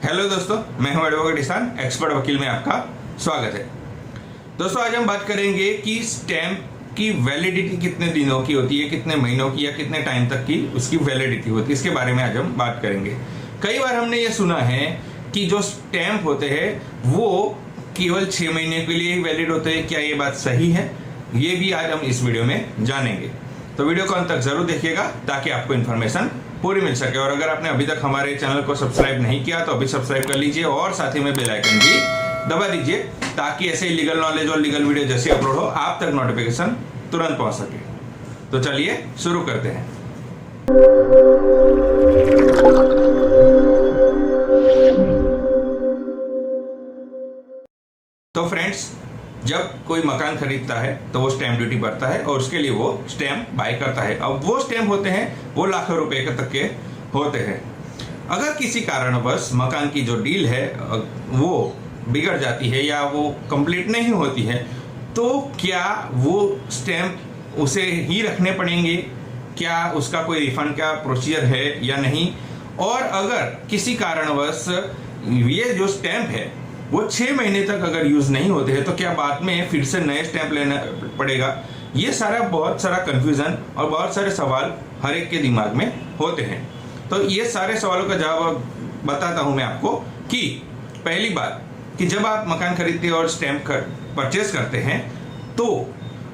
Hello दोस्तों, मैं हूं एडवोकेट ईशान, एक्सपर्ट वकील में आपका स्वागत है। दोस्तों, आज हम बात करेंगे कि स्टैंप की वैलिडिटी कितने दिनों की होती है, कितने महीनों की या कितने टाइम तक की उसकी वैलिडिटी होती है, इसके बारे में आज हम बात करेंगे। कई बार हमने ये सुना है कि जो स्टैंप होते हैं वो केवल 6 महीने के लिए ही वैलिड होते हैं। क्या ये बात सही है? ये भी आज हम इस वीडियो में जानेंगे, तो वीडियो को अंत तक जरूर देखिएगा ताकि आपको इन्फॉर्मेशन पूरी मिल सके। और अगर आपने अभी तक हमारे चैनल को सब्सक्राइब नहीं किया तो अभी सब्सक्राइब कर लीजिए और साथ ही में बेल आइकन भी दबा दीजिए ताकि ऐसे ही लीगल नॉलेज और लीगल वीडियो जैसे अपलोड हो आप तक नोटिफिकेशन तुरंत पहुंच सके। तो चलिए शुरू करते हैं। तो फ्रेंड्स, जब कोई मकान खरीदता है तो वो स्टैंप ड्यूटी भरता है और उसके लिए वो स्टैंप बाय करता है। अब वो स्टैंप होते हैं वो लाखों रुपए के तक के होते हैं। अगर किसी कारणवश मकान की जो डील है वो बिगड़ जाती है या वो कंप्लीट नहीं होती है तो क्या वो स्टैंप उसे ही रखने पड़ेंगे? क्या उसका कोई रिफंड का प्रोसीजर है या नहीं? और अगर किसी कारणवश ये जो स्टैंप है वो 6 महीने तक अगर यूज नहीं होते हैं तो क्या बाद में फिर से नए स्टैंप लेना पड़ेगा? ये सारा बहुत सारा कंफ्यूजन और बहुत सारे सवाल हर एक के दिमाग में होते हैं। तो ये सारे सवालों का जवाब बताता हूं मैं आपको कि पहली बात कि जब आप मकान खरीदते हैं और स्टैंप परचेज करते हैं तो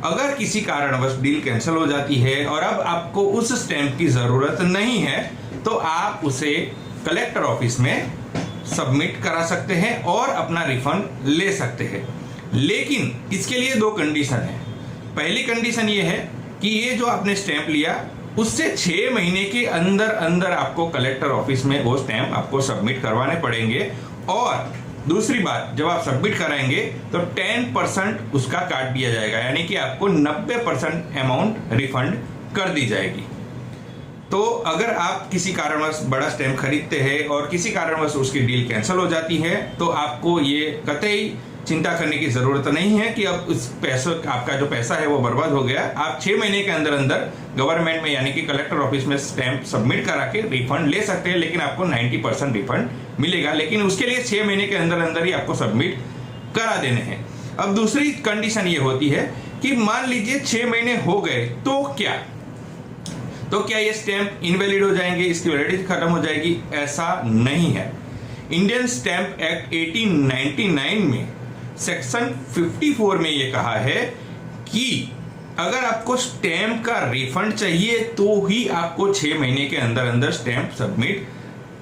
अगर किसी कारणवश डील कैंसिल हो जाती है और अब आपको उस स्टैंप की जरूरत नहीं है तो आप उसे कलेक्टर ऑफिस में सबमिट करा सकते हैं और अपना रिफंड ले सकते हैं। लेकिन इसके लिए 2 कंडीशन है। पहली कंडीशन ये है कि ये जो आपने स्टैंप लिया उससे 6 महीने के अंदर अंदर आपको कलेक्टर ऑफिस में वो स्टैंप आपको सबमिट करवाने पड़ेंगे। और दूसरी बात, जब आप सबमिट कराएंगे तो 10% उसका काट दिया जाएगा, यानी कि आपको 90% अमाउंट रिफंड कर दी जाएगी। तो अगर आप किसी कारणवश बड़ा स्टैंप खरीदते हैं और किसी कारणवश उसकी डील कैंसिल हो जाती है तो आपको ये कतई चिंता करने की जरूरत नहीं है कि अब उस पैसों आपका जो पैसा है वो बर्बाद हो गया। आप 6 महीने के अंदर अंदर गवर्नमेंट में यानी कि कलेक्टर ऑफिस में स्टैंप सबमिट करा के रिफंड ले सकते हैं, लेकिन आपको 90% रिफंड मिलेगा। लेकिन उसके लिए 6 महीने के अंदर अंदर ही आपको सबमिट करा देने हैं। अब दूसरी कंडीशन ये होती है कि मान लीजिए 6 महीने हो गए तो क्या ये स्टैंप इनवैलिड हो जाएंगे, इसकी वैलिडिटी खत्म हो जाएगी? ऐसा नहीं है। इंडियन स्टैंप एक्ट 1899 में सेक्शन 54 में ये कहा है कि अगर आपको स्टैंप का रिफंड चाहिए तो ही आपको 6 महीने के अंदर अंदर स्टैंप सबमिट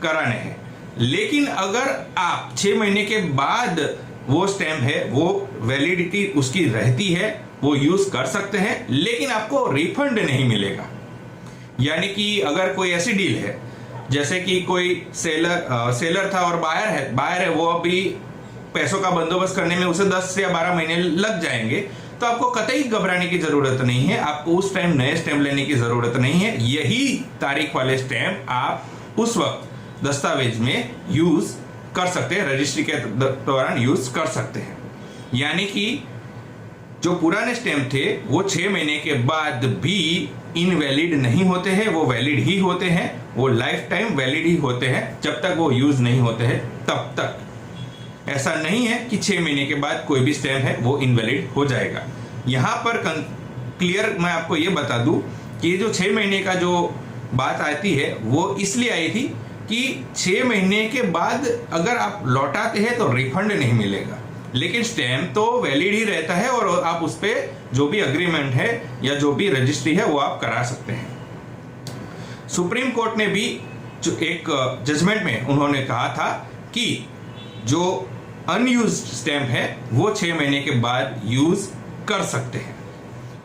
कराने हैं। लेकिन अगर आप 6 महीने के बाद वो स्टैंप है वो वैलिडिटी उसकी रहती है, वो यूज कर सकते हैं, लेकिन आपको रिफंड नहीं मिलेगा। यानी कि अगर कोई ऐसी डील है जैसे कि कोई सेलर था और बायर है वो अभी पैसों का बंदोबस्त करने में उसे 10 या 12 महीने लग जाएंगे, तो आपको कतई घबराने की जरूरत नहीं है। आपको उस टाइम नए स्टैंप लेने की जरूरत नहीं है। यही तारीख वाले स्टैंप आप उस वक्त दस्तावेज में यूज कर सकते हैं, रजिस्ट्री के दौरान यूज कर सकते हैं। यानी कि जो पुराने स्टैंप थे वो 6 महीने के बाद भी इनवैलिड नहीं होते हैं, वो वैलिड ही होते हैं, वो लाइफ टाइम वैलिड ही होते हैं जब तक वो यूज नहीं होते हैं तब तक। ऐसा नहीं है कि 6 महीने के बाद कोई भी स्टैंप है वो इनवैलिड हो जाएगा। यहां पर क्लियर मैं आपको ये बता दूं कि जो 6 महीने का जो बात आती है वो इसलिए आई थी कि 6 महीने के बाद अगर आप लौटाते हैं तो रिफंड नहीं मिलेगा, लेकिन स्टैंप तो वैलिड ही रहता है और आप उस पर जो भी अग्रीमेंट है या जो भी रजिस्ट्री है वो आप करा सकते हैं। सुप्रीम कोर्ट ने भी जो एक जजमेंट में उन्होंने कहा था कि जो अनयूज्ड स्टैंप है वो 6 महीने के बाद यूज कर सकते हैं,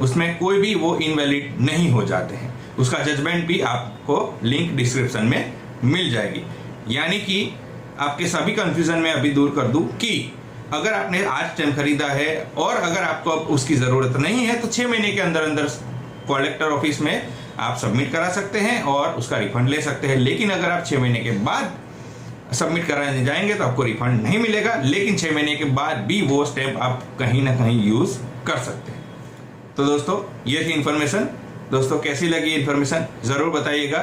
उसमें कोई भी वो इनवैलिड नहीं हो जाते हैं। उसका जजमेंट भी आपको लिंक डिस्क्रिप्शन में मिल जाएगी। यानी कि आपके सभी कंफ्यूजन में अभी दूर कर दूं कि अगर आपने आज स्टैंप खरीदा है और अगर आपको अब उसकी जरूरत नहीं है तो 6 महीने के अंदर अंदर कलेक्टर ऑफिस में आप सबमिट करा सकते हैं और उसका रिफंड ले सकते हैं। लेकिन अगर आप 6 महीने के बाद सबमिट कराने जाएंगे तो आपको रिफंड नहीं मिलेगा, लेकिन 6 महीने के बाद भी वो स्टैंप आप कहीं ना कहीं यूज कर सकते हैं। तो दोस्तों, ये थी इन्फॉर्मेशन। दोस्तों, कैसी लगी इन्फॉर्मेशन जरूर बताइएगा।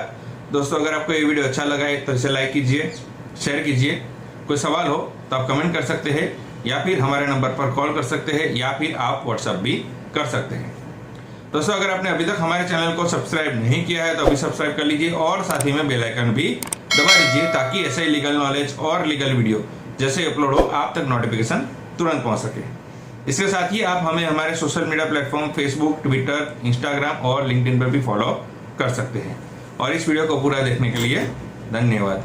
दोस्तों, अगर आपको ये वीडियो अच्छा लगा है तो इसे लाइक कीजिए, शेयर कीजिए कोई सवाल हो तो आप कमेंट कर सकते हैं, या फिर हमारे नंबर पर कॉल कर सकते हैं, या फिर आप व्हाट्सएप भी कर सकते हैं। दोस्तों, अगर आपने अभी तक हमारे चैनल को सब्सक्राइब नहीं किया है तो अभी सब्सक्राइब कर लीजिए और साथ ही में बेल आइकन भी दबा दीजिए, ताकि ऐसे ही लीगल नॉलेज और लीगल वीडियो जैसे अपलोड हो आप तक नोटिफिकेशन तुरंत पहुंच सके। इसके साथ ही आप हमें हमारे social media platform Facebook, Twitter, Instagram और लिंक्डइन पर भी फॉलो कर सकते हैं। और इस वीडियो को पूरा देखने के लिए धन्यवाद।